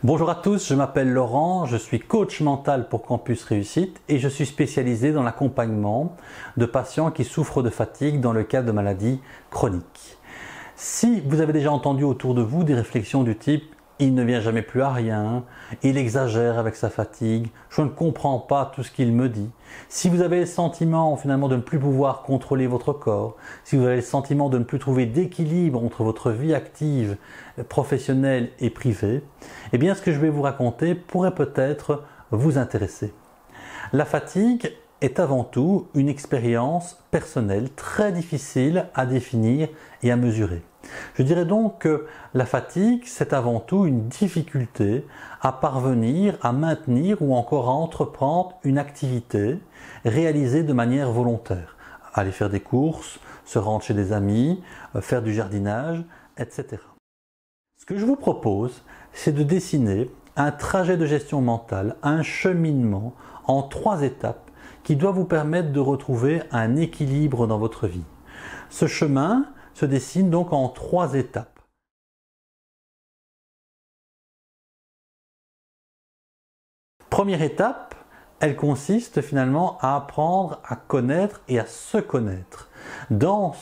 Bonjour à tous, je m'appelle Laurent, je suis coach mental pour Campus Réussite et je suis spécialisé dans l'accompagnement de patients qui souffrent de fatigue dans le cadre de maladies chroniques. Si vous avez déjà entendu autour de vous des réflexions du type « il ne vient jamais plus à rien »,« il exagère avec sa fatigue »,« je ne comprends pas tout ce qu'il me dit », si vous avez le sentiment finalement de ne plus pouvoir contrôler votre corps, si vous avez le sentiment de ne plus trouver d'équilibre entre votre vie active, professionnelle et privée, eh bien ce que je vais vous raconter pourrait peut-être vous intéresser. La fatigue est avant tout une expérience personnelle très difficile à définir et à mesurer. Je dirais donc que la fatigue, c'est avant tout une difficulté à parvenir à maintenir ou encore à entreprendre une activité réalisée de manière volontaire. Aller faire des courses, se rendre chez des amis, faire du jardinage, etc. Ce que je vous propose, c'est de dessiner un trajet de gestion mentale, un cheminement en 3 étapes qui doit vous permettre de retrouver un équilibre dans votre vie. Ce chemin se dessine donc en 3 étapes. Première étape, elle consiste finalement à apprendre à connaître et à se connaître. Dans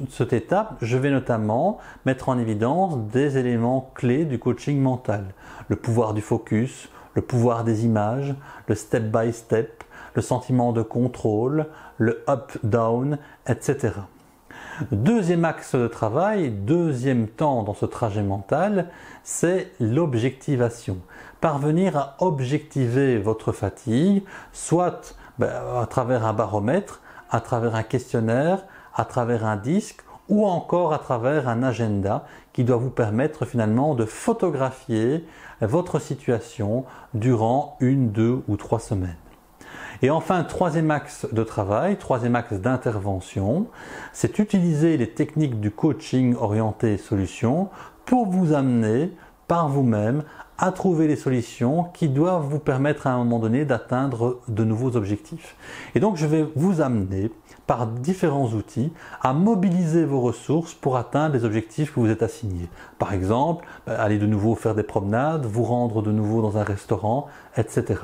cette étape, je vais notamment mettre en évidence des éléments clés du coaching mental. Le pouvoir du focus, le pouvoir des images, le step by step, le sentiment de contrôle, le up-down, etc. Deuxième axe de travail, deuxième temps dans ce trajet mental, c'est l'objectivation. Parvenir à objectiver votre fatigue, soit à travers un baromètre, à travers un questionnaire, à travers un disque ou encore à travers un agenda qui doit vous permettre finalement de photographier votre situation durant 1, 2 ou 3 semaines. Et enfin, troisième axe de travail, troisième axe d'intervention, c'est utiliser les techniques du coaching orienté solutions pour vous amener par vous-même à trouver les solutions qui doivent vous permettre à un moment donné d'atteindre de nouveaux objectifs. Et donc je vais vous amener par différents outils à mobiliser vos ressources pour atteindre les objectifs que vous êtes assignés. Par exemple, aller de nouveau faire des promenades, vous rendre de nouveau dans un restaurant, etc.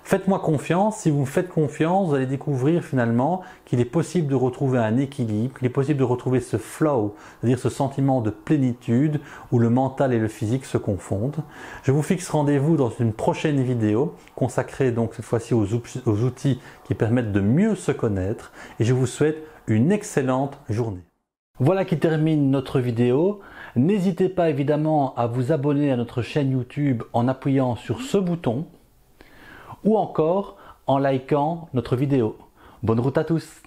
Faites-moi confiance, si vous me faites confiance, vous allez découvrir finalement qu'il est possible de retrouver un équilibre, qu'il est possible de retrouver ce flow, c'est-à-dire ce sentiment de plénitude où le mental et le physique se confondent. Je vous fixe rendez-vous dans une prochaine vidéo consacrée donc cette fois-ci aux outils qui permettent de mieux se connaître et je vous souhaite une excellente journée. Voilà qui termine notre vidéo. N'hésitez pas évidemment à vous abonner à notre chaîne YouTube en appuyant sur ce bouton ou encore en likant notre vidéo. Bonne route à tous!